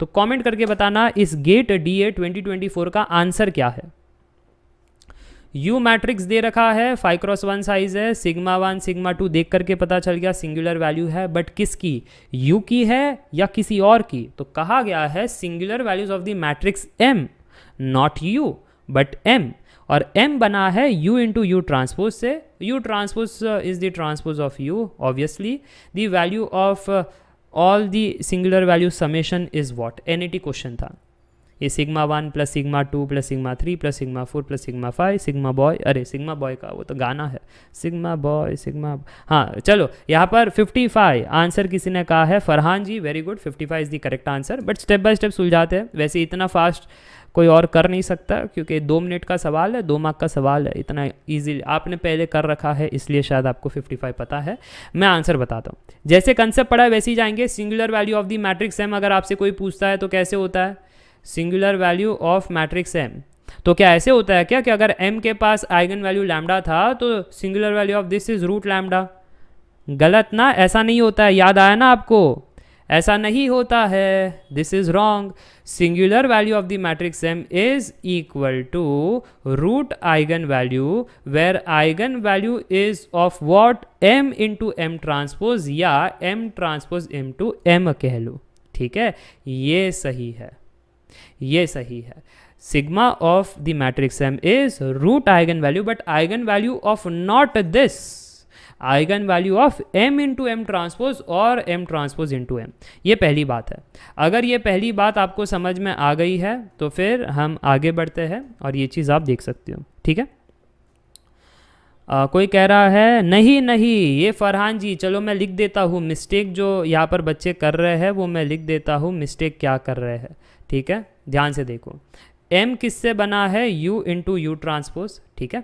तो कमेंट करके बताना इस गेट DA 2024 का आंसर क्या है। यू मैट्रिक्स दे रखा है, 5x1 साइज है, सिग्मा 1 सिग्मा 2 देख करके पता चल गया सिंगुलर वैल्यू है, बट किसकी, यू की है या किसी और की। तो कहा गया है singular values of the matrix M, not you but M, और M बना है U इंटू यू ट्रांसपोज से। U transpose is the transpose of U, obviously the value of all the singular value summation is what, NAT question था ये, sigma 1 plus sigma 2 plus sigma 3 plus sigma 4 plus sigma 5 sigma boy, अरे sigma boy का वो तो गाना है, sigma boy sigma, हाँ चलो यहाँ पर 55 आंसर किसी ने कहा है, Farhan ji very good, 55 is the correct answer. But step by step सुलझाते हैं, वैसे इतना फास्ट कोई और कर नहीं सकता क्योंकि 2 मिनट का सवाल है, 2 मार्क का सवाल है, इतना इजीली आपने पहले कर रखा है इसलिए शायद आपको 55 पता है। मैं आंसर बताता हूँ, जैसे कंसेप्ट पढ़ा है वैसे ही जाएंगे। Singular value of the matrix M अगर आपसे कोई पूछता है तो कैसे होता है, singular value of matrix M, तो क्या ऐसे होता है क्या कि अगर M के पास आइगन वैल्यू लैम्डा था तो singular value of this is root lambda, गलत ना, ऐसा नहीं होता है, याद आया ना आपको, ऐसा नहीं होता है, this is wrong. Singular value of the matrix M is equal to root eigen value, where eigen value is of what, M into M transpose या M ट्रांसपोज इंटू M कह लो, ठीक है, ये सही है, ये सही है। Sigma of the matrix M is root eigen value, but eigenvalue of not this, eigenvalue of M into M transpose और M ट्रांसपोज इंटू M। ये पहली बात है। अगर ये पहली बात आपको समझ में आ गई है तो फिर हम आगे बढ़ते हैं और ये चीज़ आप देख सकते हो, ठीक है। कोई कह रहा है नहीं नहीं, ये फरहान जी, चलो मैं लिख देता हूँ, मिस्टेक जो यहाँ पर बच्चे कर रहे हैं वो मैं लिख देता हूँ, मिस्टेक क्या कर रहे हैं, ठीक है, ध्यान से देखो। M किससे बना है, U इंटू यू ट्रांसपोज, ठीक है,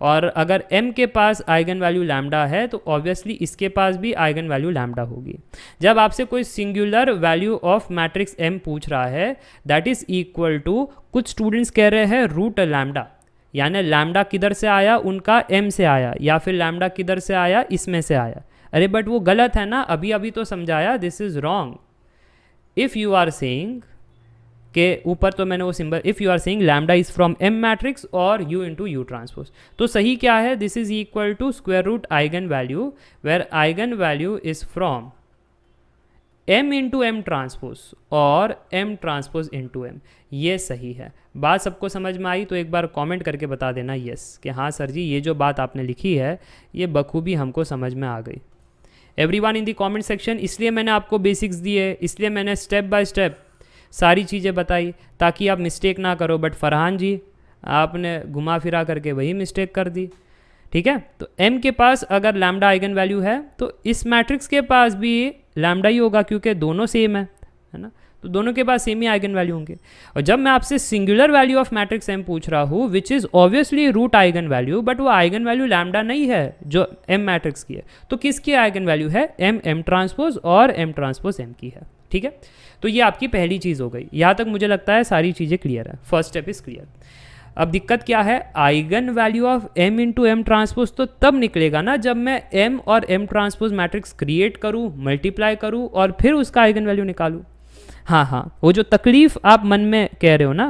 और अगर M के पास आइगन वैल्यू लैम्डा है तो ऑब्वियसली इसके पास भी आइगन वैल्यू लैम्डा होगी। जब आपसे कोई singular value of matrix M पूछ रहा है दैट इज इक्वल टू, कुछ स्टूडेंट्स कह रहे हैं रूट लैम्डा, यानी लैम्डा किधर से आया, उनका M से आया, या फिर लैम्डा किधर से आया, इसमें से आया। अरे बट वो गलत है ना, अभी अभी तो समझाया, this is wrong. If you are saying के ऊपर तो मैंने वो symbol, if you are saying lambda is from M matrix और U इंटू यू ट्रांसपोज, तो सही क्या है, this is equal to square root eigen value, where eigen value is from M into M transpose और M transpose into M। ये सही है। बात सबको समझ में आई तो एक बार कमेंट करके बता देना यस कि हाँ सर जी ये जो बात आपने लिखी है ये बखूबी हमको समझ में आ गई। Everyone in the comment section, इसलिए मैंने आपको बेसिक्स दिए, इसलिए मैंने स्टेप बाय स्टेप सारी चीज़ें बताई ताकि आप मिस्टेक ना करो। बट फरहान जी आपने घुमा फिरा करके वही मिस्टेक कर दी, ठीक है। तो M के पास अगर लैम्डा आइगन वैल्यू है तो इस मैट्रिक्स के पास भी लैम्डा ही होगा क्योंकि दोनों सेम है ना, तो दोनों के पास सेम ही आइगन वैल्यू होंगे। और जब मैं आपसे singular value of matrix M पूछ रहा हूँ which is obviously root eigen value, but वो आइगन वैल्यू लैम्डा नहीं है जो M मैट्रिक्स की है, तो किसकी आइगन वैल्यू है, M ट्रांसपोज और M ट्रांसपोज M की है, ठीक है। तो ये आपकी पहली चीज़ हो गई। यहाँ तक मुझे लगता है सारी चीज़ें क्लियर है, फर्स्ट स्टेप इज क्लियर। अब दिक्कत क्या है, eigenvalue of M into M transpose तो तब निकलेगा ना जब मैं M और M ट्रांसपोज मैट्रिक्स क्रिएट करूँ, मल्टीप्लाई करूँ और फिर उसका आइगन वैल्यू निकालूँ। हाँ, वो जो तकलीफ़ आप मन में कह रहे हो ना,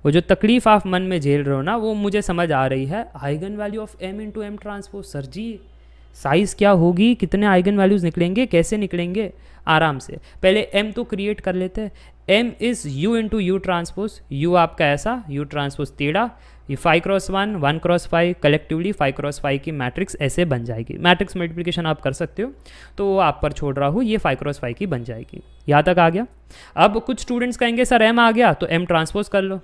वो जो तकलीफ़ आप मन में झेल रहे हो ना, वो मुझे समझ आ रही है। Eigenvalue of M into M transpose, sir ji size क्या होगी, कितने आइगन वैल्यूज़ निकलेंगे, कैसे निकलेंगे, आराम से पहले M तो क्रिएट कर लेते हैं। M is U into U transpose, U आपका ऐसा, U ट्रांसपोज टेढ़ा, ये 5x1 1x5 कलेक्टिवली 5x5 की मैट्रिक्स ऐसे बन जाएगी। मैट्रिक्स मल्टीप्लिकेशन आप कर सकते हो तो वो आप पर छोड़ रहा हूँ, ये 5x5 की बन जाएगी। यहाँ तक आ गया। अब कुछ स्टूडेंट्स कहेंगे सर M आ गया तो M ट्रांसपोज कर लो,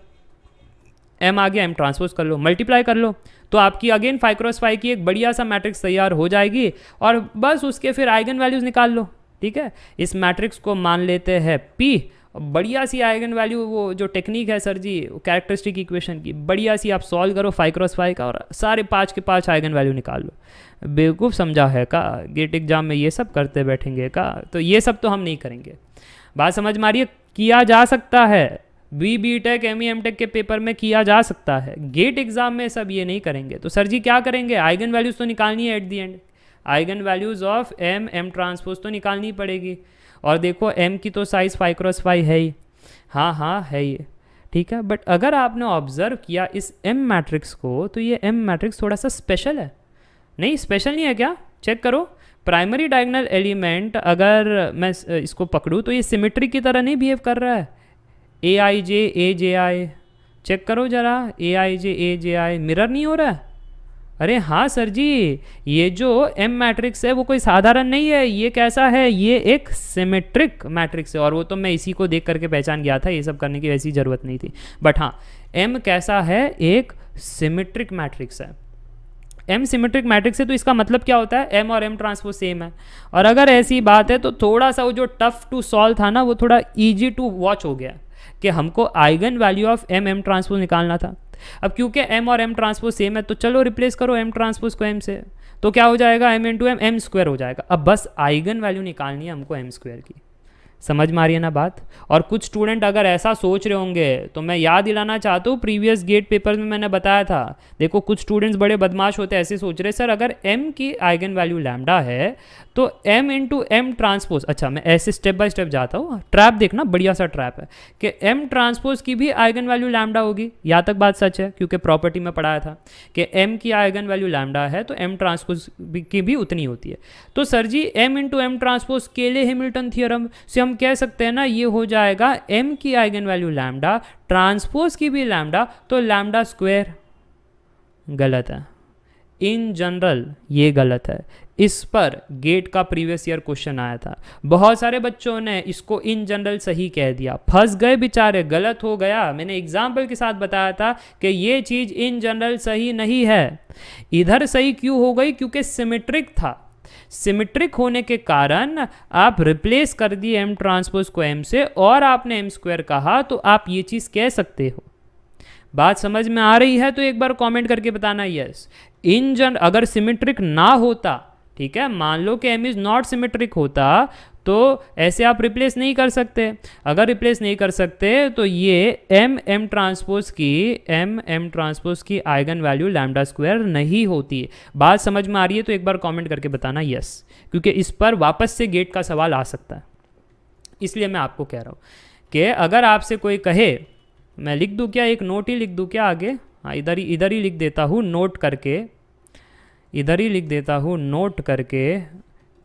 M आ गया M ट्रांसपोज कर लो, मल्टीप्लाई कर लो, तो आपकी अगेन 5x5 की एक बढ़िया सा मैट्रिक्स तैयार हो जाएगी और बस उसके फिर आइगन वैल्यूज़ निकाल लो, ठीक है। इस मैट्रिक्स को मान लेते हैं P, बढ़िया सी आइगन वैल्यू, वो जो टेक्निक है सर जी कैरेक्टरिस्टिक इक्वेशन की, बढ़िया सी आप सॉल्व करो 5x5 का और सारे 5 के 5 आइगन वैल्यू निकाल लो। बेवकूफ़ समझा है का, गेट एग्जाम में ये सब करते बैठेंगे का, तो ये सब तो हम नहीं करेंगे। बात समझ में आ रही है, किया जा सकता है, बी टेक M टेक के पेपर में किया जा सकता है, गेट एग्जाम में सब ये नहीं करेंगे। तो सर जी क्या करेंगे, आइगन वैल्यूज़ तो निकालनी है at the and, eigen values of M transpose तो निकालनी पड़ेगी। और देखो m की तो साइज़ 5 क्रॉस 5 है ही, हाँ हाँ है ये, ठीक है। बट अगर आपने ऑब्जर्व किया इस m मैट्रिक्स को, तो ये m मैट्रिक्स थोड़ा सा स्पेशल है। नहीं स्पेशल नहीं है क्या? चेक करो, प्राइमरी डायगोनल एलिमेंट अगर मैं इसको पकड़ूँ तो ये सिमेट्री की तरह नहीं बिहेव कर रहा है। ए आई जे ए जे आई, चेक करो ज़रा, ए आई जे ए जे आई मिरर नहीं हो रहा है? अरे हाँ सर जी, ये जो M मैट्रिक्स है वो कोई साधारण नहीं है, ये कैसा है, ये एक सिमेट्रिक मैट्रिक्स है। और वो तो मैं इसी को देख करके पहचान गया था, ये सब करने की वैसी ज़रूरत नहीं थी। बट हाँ, M कैसा है, एक सिमेट्रिक मैट्रिक्स है। M सिमेट्रिक मैट्रिक्स है तो इसका मतलब क्या होता है, M और M ट्रांसपोज सेम है। और अगर ऐसी बात है तो थोड़ा सा वो जो टफ टू सॉल्व था ना, वो थोड़ा ईजी टू वॉच हो गया कि हमको eigen value of M transpose निकालना था। अब क्योंकि M और M ट्रांसपोज सेम है तो चलो रिप्लेस करो M ट्रांसपोज को M से, तो क्या हो जाएगा, M इंटू M M² हो जाएगा। अब बस आइगन वैल्यू निकालनी है हमको M² की। समझ में आ रही है ना बात? और कुछ स्टूडेंट अगर ऐसा सोच रहे होंगे तो मैं याद दिलाना चाहता हूँ, प्रीवियस गेट पेपर में मैंने बताया था। देखो कुछ स्टूडेंट्स बड़े बदमाश होते हैं, ऐसे सोच रहे सर अगर m की आइगन वैल्यू लैम्डा है तो m इंटू m ट्रांसपोज, अच्छा मैं ऐसे स्टेप बाय स्टेप जाता हूँ, ट्रैप देखना, बढ़िया सा ट्रैप है कि m ट्रांसपोज की भी आइगन वैल्यू लैम्डा होगी। यहाँ तक बात सच है क्योंकि प्रॉपर्टी में पढ़ाया था कि m की आइगन वैल्यू लैम्डा है तो m ट्रांसपोज की भी उतनी होती है। तो सर जी m इंटू m ट्रांसपोज केले हैमिल्टन थ्योरम से हम कह सकते हैं ना, ये हो जाएगा m की आइगन वैल्यू लैम्डा ट्रांसपोज की भी लैम्डा, तो लैम्डा स्क्वायर। गलत है, इन जनरल ये गलत है। इस पर गेट का प्रीवियस ईयर क्वेश्चन आया था, बहुत सारे बच्चों ने इसको इन जनरल सही कह दिया, फंस गए बेचारे, गलत हो गया। मैंने एग्जाम्पल के साथ बताया था कि ये चीज़ इन जनरल सही नहीं है। इधर सही क्यों हो गई, क्योंकि सिमेट्रिक था। सिमेट्रिक होने के कारण आप रिप्लेस कर दिए M ट्रांसपोज को M से और आपने M² कहा, तो आप ये चीज़ कह सकते हो। बात समझ में आ रही है तो एक बार कमेंट करके बताना यस। इन जनरल अगर सिमेट्रिक ना होता, ठीक है, मान लो कि M इज़ नॉट सिमेट्रिक होता, तो ऐसे आप रिप्लेस नहीं कर सकते। अगर रिप्लेस नहीं कर सकते तो ये M ट्रांसपोज की आइगन वैल्यू लैम्डा स्क्वायर नहीं होती। बात समझ में आ रही है तो एक बार कमेंट करके बताना यस, क्योंकि इस पर वापस से गेट का सवाल आ सकता है, इसलिए मैं आपको कह रहा हूँ कि अगर आपसे कोई कहे, मैं लिख दूँ क्या, एक नोट ही लिख दूँ क्या आगे, हाँ इधर ही लिख देता हूँ नोट करके, इधर ही लिख देता हूँ नोट करके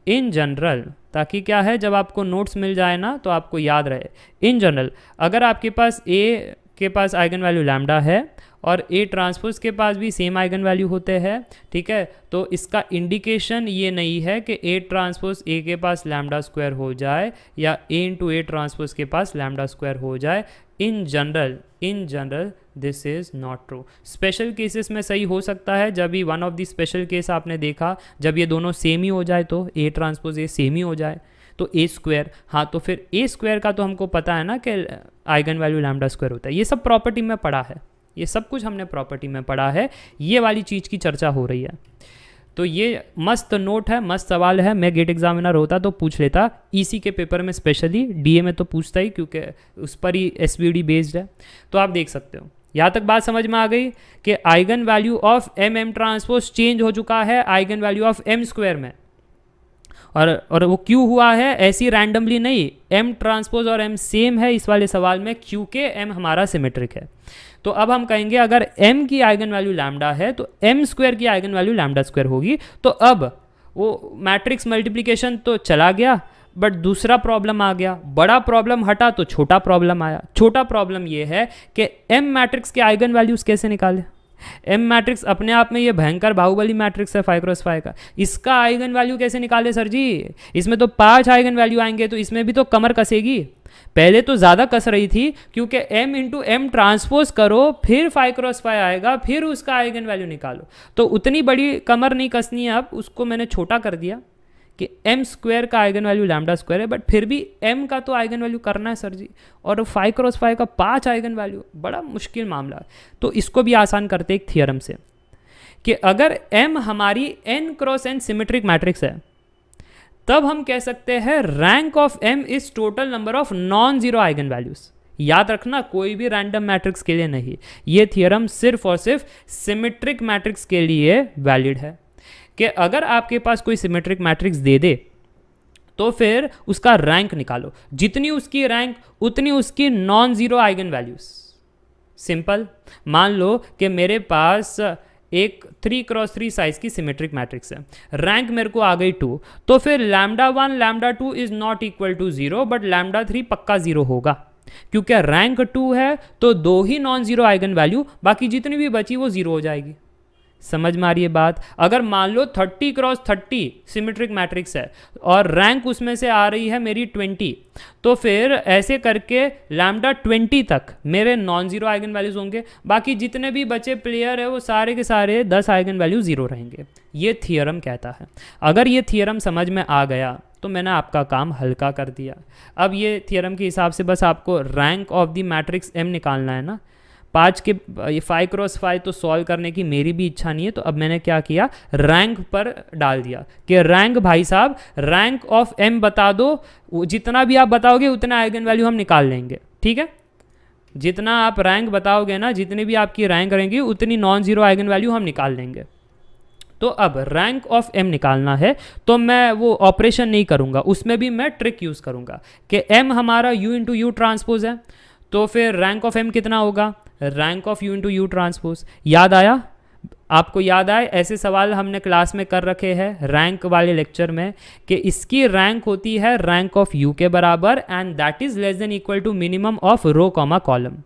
इन जनरल, ताकि क्या है जब आपको नोट्स मिल जाए ना तो आपको याद रहे। इन जनरल अगर आपके पास ए के पास आइगन वैल्यू लैम्डा है और ए ट्रांसपोज के पास भी सेम आइगन वैल्यू होते हैं, ठीक है, तो इसका इंडिकेशन ये नहीं है कि ए ट्रांसपोज ए के पास लैम्डा स्क्वायर हो जाए या ए इंटू ए ट्रांसपोज के पास लैम्डा स्क्वायर हो जाए। In general this is not true. Special cases में सही हो सकता है, जब भी one of the special case आपने देखा जब ये दोनों सेम ही हो जाए, तो ए ट्रांसपोज ए सेम ही हो जाए तो ए स्क्वायर, हाँ तो फिर ए स्क्वायर का तो हमको पता है ना कि आइगन वैल्यू लैम्डा स्क्वायर होता है। ये सब प्रॉपर्टी में पढ़ा है, ये सब कुछ हमने प्रॉपर्टी में पढ़ा है, ये वाली चीज़ की चर्चा हो रही है। तो ये मस्त नोट है, मस्त सवाल है, मैं गेट एग्जामिनर होता तो पूछ लेता, ईसी के पेपर में स्पेशली, डीए में तो पूछता ही क्योंकि उस पर ही एसवीडी बेस्ड है। तो आप देख सकते हो, यहाँ तक बात समझ में आ गई कि eigen value of M transpose change हो चुका है आइगन वैल्यू ऑफ M² में। और वो क्यों हुआ है, ऐसी रैंडमली नहीं, M ट्रांसपोज और M सेम है इस वाले सवाल में क्योंकि M हमारा सिमेट्रिक है। तो अब हम कहेंगे अगर M की आइगन वैल्यू लैम्डा है तो M² की आइगन वैल्यू लैम्डा स्क्वायर होगी। तो अब वो मैट्रिक्स मल्टीप्लिकेशन तो चला गया, बट दूसरा प्रॉब्लम आ गया, बड़ा प्रॉब्लम हटा तो छोटा प्रॉब्लम आया। छोटा प्रॉब्लम ये है कि M मैट्रिक्स के आइगन वैल्यूज कैसे निकाले। M मैट्रिक्स अपने आप में ये भयंकर बाहुबली मैट्रिक्स है 5 क्रॉस 5 का, इसका आइगन वैल्यू कैसे निकाले सर जी, इसमें तो 5 आइगन वैल्यू आएंगे, तो इसमें भी तो कमर कसेगी। पहले तो ज़्यादा कस रही थी क्योंकि M इंटू M ट्रांसपोज करो फिर 5 क्रॉस 5 आएगा, फिर उसका आइगन वैल्यू निकालो, तो उतनी बड़ी कमर नहीं कसनी है। अब उसको मैंने छोटा कर दिया कि M² का आइगन वैल्यू लैम्डा स्क्वायर है, बट फिर भी M का तो आइगन वैल्यू करना है सर जी, और 5 क्रॉस 5 का 5 आइगन वैल्यू, बड़ा मुश्किल मामला है। तो इसको भी आसान करते एक थियरम से कि अगर M हमारी n cross n symmetric matrix है, तब हम कह सकते हैं rank of M is total number of non zero eigen values. याद रखना, कोई भी रैंडम मैट्रिक्स के लिए नहीं, ये थियरम सिर्फ और सिर्फ सिमेट्रिक मैट्रिक्स के लिए वैलिड है कि अगर आपके पास कोई सिमेट्रिक मैट्रिक्स दे दे तो फिर उसका रैंक निकालो, जितनी उसकी रैंक उतनी उसकी non zero eigen values. Simple. मान लो कि मेरे पास एक 3x3 साइज की सिमेट्रिक मैट्रिक्स है, रैंक मेरे को आ गई 2, तो फिर λ1 λ2 is not equal to 0 but λ3 पक्का 0 होगा, क्योंकि रैंक 2 है तो 2 ही नॉन जीरो आइगन वैल्यू, बाकी जितनी भी बची वो 0 हो जाएगी। समझ में आ रही है बात? अगर मान लो 30x30 सिमेट्रिक मैट्रिक्स है और रैंक उसमें से आ रही है मेरी 20, तो फिर ऐसे करके λ20 तक मेरे नॉन जीरो आइगन वैल्यूज होंगे, बाकी जितने भी बचे प्लेयर है वो सारे के सारे 10 आइगन वैल्यू 0 रहेंगे। ये थियरम कहता है। अगर ये थियरम समझ में आ गया तो मैंने आपका काम हल्का कर दिया। अब ये थियरम के हिसाब से बस आपको rank of the matrix M निकालना है ना। 5 के ये 5x5 तो सॉल्व करने की मेरी भी इच्छा नहीं है, तो अब मैंने क्या किया, रैंक पर डाल दिया कि रैंक भाई साहब रैंक ऑफ M बता दो, जितना भी आप बताओगे उतना आइगन वैल्यू हम निकाल लेंगे। ठीक है, जितना आप रैंक बताओगे ना, जितनी भी आपकी रैंक रहेंगी उतनी नॉन जीरो आइगन वैल्यू हम निकाल लेंगे। तो अब रैंक ऑफ M निकालना है तो मैं वो ऑपरेशन नहीं करूँगा, उसमें भी मैं ट्रिक यूज़ करूँगा कि M हमारा U इंटू यू ट्रांसपोज है, तो फिर रैंक ऑफ M कितना होगा, rank of U into U transpose. याद आया? आपको याद आए ऐसे सवाल हमने क्लास में कर रखे हैं रैंक वाले लेक्चर में, कि इसकी रैंक होती है रैंक ऑफ U के बराबर and that is less than equal to minimum of row comma column.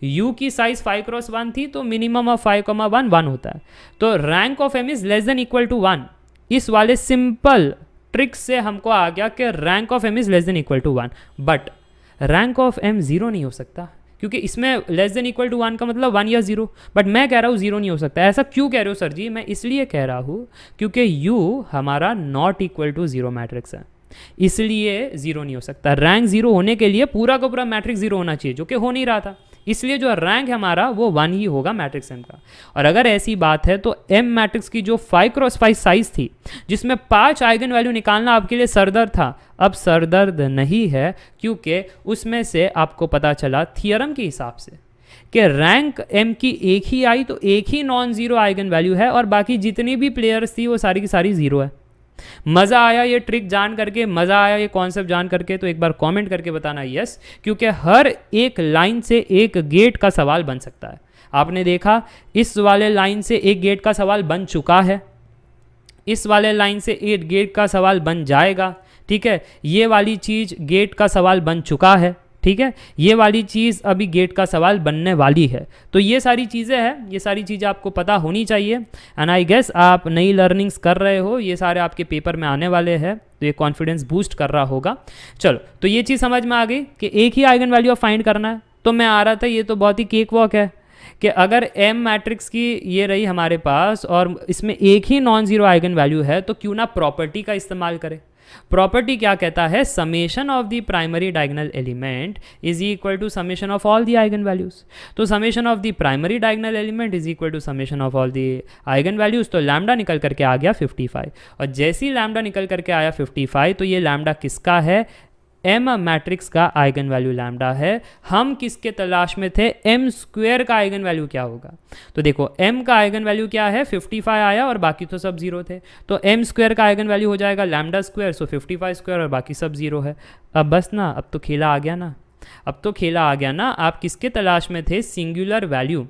U की साइज 5x1 थी तो मिनिमम ऑफ 5,1 1 होता है, तो rank of M is less than equal to 1। इस वाले सिंपल ट्रिक से हमको आ गया कि rank of M is less than equal to 1, but rank of M 0 नहीं हो सकता, क्योंकि इसमें लेस देन इक्वल टू 1 का मतलब 1 या 0, बट मैं कह रहा हूँ 0 नहीं हो सकता। ऐसा क्यों कह रहे हो सर जी? मैं इसलिए कह रहा हूँ क्योंकि U हमारा नॉट इक्वल टू 0 मैट्रिक्स है, इसलिए 0 नहीं हो सकता। रैंक 0 होने के लिए पूरा का पूरा मैट्रिक्स 0 होना चाहिए, जो कि हो नहीं रहा था, इसलिए जो रैंक है हमारा वो 1 ही होगा मैट्रिक्स M का। और अगर ऐसी बात है तो M मैट्रिक्स की जो 5x5 साइज थी, जिसमें 5 आइगन वैल्यू निकालना आपके लिए सरदर्द था, अब सरदर्द नहीं है, क्योंकि उसमें से आपको पता चला थियरम के हिसाब से कि रैंक M की एक ही आई तो एक ही नॉन जीरो आइगन वैल्यू है और बाकी जितनी भी प्लेयर्स थी वो सारी की सारी 0 है। मज़ा आया ये ट्रिक जान करके, मज़ा आया ये कॉन्सेप्ट जान करके? तो एक बार कमेंट करके बताना यस, क्योंकि हर एक लाइन से एक गेट का सवाल बन सकता है। आपने देखा इस वाले लाइन से एक गेट का सवाल बन चुका है, इस वाले लाइन से एक गेट का सवाल बन जाएगा। ठीक है, ये वाली चीज़ गेट का सवाल बन चुका है। ठीक है, ये वाली चीज़ अभी गेट का सवाल बनने वाली है। तो ये सारी चीज़ें हैं, ये सारी चीज़ें आपको पता होनी चाहिए। एंड आई गेस आप नई लर्निंग्स कर रहे हो, ये सारे आपके पेपर में आने वाले हैं, तो ये कॉन्फिडेंस बूस्ट कर रहा होगा। चलो, तो ये चीज़ समझ में आ गई कि एक ही आइगन वैल्यू फाइंड करना है। तो मैं आ रहा था, ये तो बहुत ही केक वॉक है कि अगर M मैट्रिक्स की ये रही हमारे पास और इसमें एक ही नॉन जीरो आइगन वैल्यू है, तो क्यों ना प्रॉपर्टी का इस्तेमाल करें। प्रॉपर्टी क्या कहता है, summation of the primary diagonal element is equal to summation of all the eigenvalues. तो summation of the primary diagonal element is equal to summation of all the eigenvalues. तो lambda निकल करके आ गया 55, और जैसे ही lambda निकल करके आया 55, तो ये लैम्डा किसका है, M मैट्रिक्स का आइगन वैल्यू लैम्डा है। हम किसके तलाश में थे, M स्क्वायर का आइगन वैल्यू क्या होगा। तो देखो M का आइगन वैल्यू क्या है, 55 आया और बाकी तो सब 0 थे, तो M स्क्वायर का आइगन वैल्यू हो जाएगा लैम्डा स्क्वायर, सो 55 स्क्वायर और बाकी सब 0 है। अब बस ना, अब तो खेला आ गया ना, अब तो खेला आ गया ना। आप किसके तलाश में थे, सिंगुलर वैल्यू,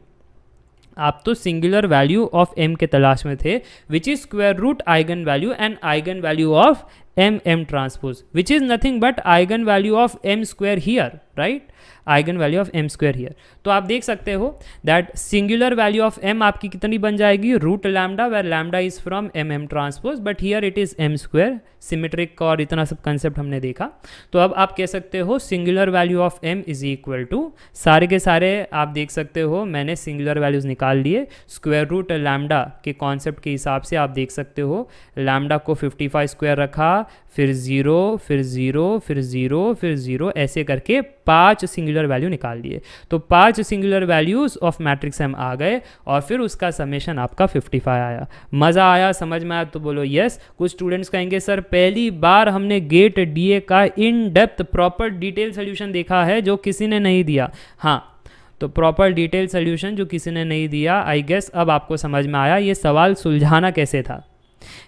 आप तो सिंगुलर वैल्यू ऑफ M के तलाश में थे, which is square root eigen value and eigenvalue of M transpose, which is nothing but eigen value of M square here, right? Eigenvalue of M square here. तो आप देख सकते हो that singular value of M आपकी कितनी बन जाएगी, root lambda, where lambda is from M transpose, but here it is M square. Symmetric और इतना सब कंसेप्ट हमने देखा। तो अब आप कह सकते हो singular value of M is equal to, सारे के सारे आप देख सकते हो मैंने सिंगुलर वैल्यूज निकाल लिए स्क्वायर रूट लैम्डा के कॉन्सेप्ट के हिसाब से। आप देख सकते हो लैम्डा को 55 स्क्वायर रखा, फिर 0, फिर 0, फिर 0, फिर 0, ऐसे करके 5 सिंगुलर वैल्यू निकाल लिए। तो 5 singular values of matrix M आ गए और फिर उसका समेशन आपका 55 आया। मज़ा आया, समझ में आया तो बोलो यस। कुछ स्टूडेंट्स कहेंगे सर पहली बार हमने गेट DA का in depth proper detail solution देखा है जो किसी ने नहीं दिया। हाँ, तो प्रॉपर डिटेल सोल्यूशन जो किसी ने नहीं दिया, आई गेस अब आपको समझ में आया ये सवाल सुलझाना कैसे था।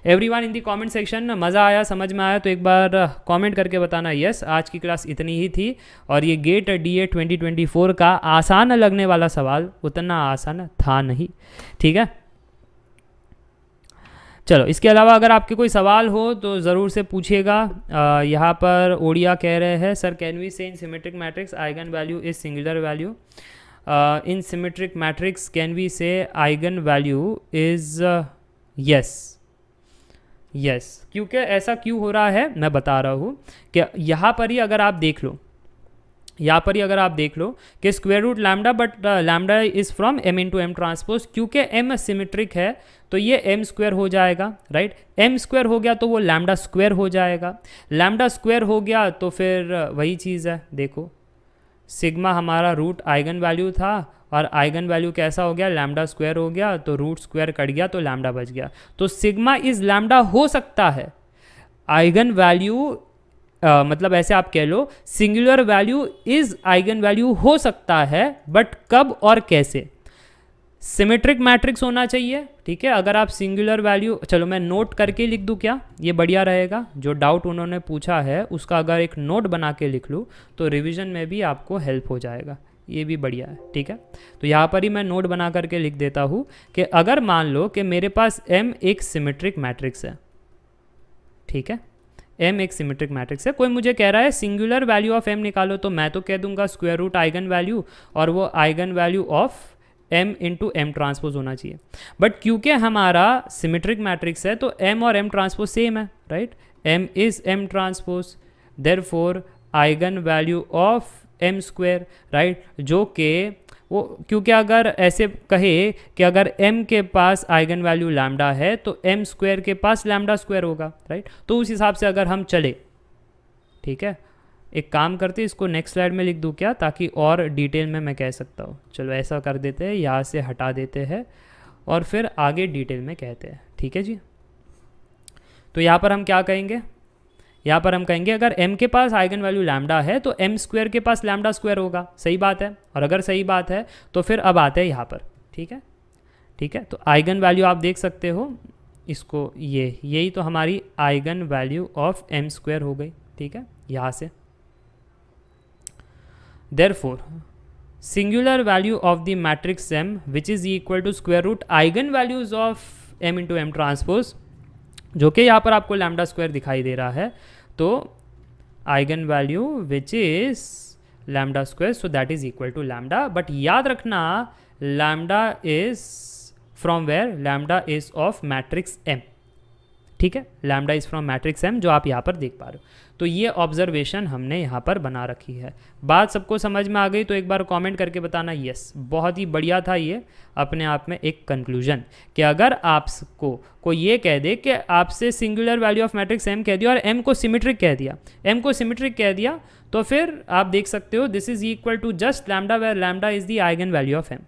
Everyone in the comment section, मज़ा आया, समझ में आया तो एक बार कमेंट करके बताना यस। आज की क्लास इतनी ही थी और ये गेट DA 2024 का आसान लगने वाला सवाल उतना आसान था नहीं, ठीक है। चलो इसके अलावा अगर आपके कोई सवाल हो तो ज़रूर से पूछिएगा। यहाँ पर ओडिया कह रहे हैं sir can we say in symmetric matrix eigen value is singular value, in symmetric matrix can we say eigen value is yes. क्योंकि ऐसा क्यों हो रहा है मैं बता रहा हूँ कि यहाँ पर ही अगर आप देख लो कि square root lambda, but lambda is from m into M transpose, क्योंकि m सिमेट्रिक है तो ये m स्क्वायर हो जाएगा, राइट। m स्क्वायर हो गया तो वो लैम्डा स्क्वायर हो जाएगा, लैम्डा स्क्वायर हो गया तो फिर वही चीज़ है, देखो सिग्मा हमारा रूट आइगन वैल्यू था और आइगन वैल्यू कैसा हो गया, लैम्डा स्क्वायर हो गया, तो रूट स्क्वायर कट गया तो लैम्डा बच गया। तो सिग्मा इज़ लैम्डा हो सकता है, आइगन वैल्यू मतलब ऐसे आप कह लो singular value is eigenvalue हो सकता है, बट कब और कैसे, सिमेट्रिक मैट्रिक्स होना चाहिए, ठीक है। अगर आप सिंगुलर वैल्यू, चलो मैं नोट करके लिख दूं क्या, ये बढ़िया रहेगा, जो डाउट उन्होंने पूछा है उसका अगर एक नोट बना के लिख लूँ तो रिवीजन में भी आपको हेल्प हो जाएगा, ये भी बढ़िया है, ठीक है। तो यहाँ पर ही मैं नोट बना करके लिख देता हूँ कि अगर मान लो कि मेरे पास M एक सिमेट्रिक मैट्रिक्स है, ठीक है, M एक सिमेट्रिक मैट्रिक्स है, कोई मुझे कह रहा है सिंगुलर वैल्यू ऑफ M निकालो, तो मैं तो कह दूंगा स्क्वायर रूट आइगन वैल्यू और वो eigenvalue of M into M transpose होना चाहिए। बट क्योंकि हमारा सिमेट्रिक मैट्रिक्स है तो M और M ट्रांसपोज सेम है, right, M is M transpose, therefore eigen value of M square, right, जो कि वो, क्योंकि अगर ऐसे कहे कि अगर m के पास आइगन वैल्यू लैम्डा है तो m स्क्वायर के पास लैम्डा स्क्वायर होगा, राइट। तो उस हिसाब से अगर हम चले, ठीक है, एक काम करते इसको नेक्स्ट स्लाइड में लिख दूँ क्या, ताकि और डिटेल में मैं कह सकता हूँ। चलो ऐसा कर देते हैं, यहाँ से हटा देते हैं और फिर आगे डिटेल में कहते हैं, ठीक है जी। तो यहाँ पर हम क्या कहेंगे, यहाँ पर हम कहेंगे अगर m के पास आइगन वैल्यू लैम्डा है तो m स्क्वायर के पास लैम्डा स्क्वायर होगा, सही बात है। और अगर सही बात है तो फिर अब आते हैं यहाँ पर, ठीक है। तो आइगन वैल्यू आप देख सकते हो इसको, यही तो हमारी eigenvalue of m square हो गई, ठीक है, यहाँ से। Therefore singular value of the matrix m which is equal to square root eigenvalues of m into M transpose, जो कि यहाँ पर आपको लैम्डा स्क्वायर दिखाई दे रहा है, तो eigenvalue which is lambda square, so that is equal to lambda. But याद रखना lambda is from where, lambda is of matrix M, ठीक है, lambda is from matrix M जो आप यहाँ पर देख पा रहे हो। तो ये ऑब्जर्वेशन हमने यहाँ पर बना रखी है। बात सबको समझ में आ गई तो एक बार कमेंट करके बताना यस। बहुत ही बढ़िया था ये अपने आप में एक कंक्लूजन कि अगर आपको कोई ये कह दे कि आपसे singular value of matrix M कह दिया और M को सिमेट्रिक कह दिया, तो फिर आप देख सकते हो this is equal to just lambda where lambda is the eigenvalue of M।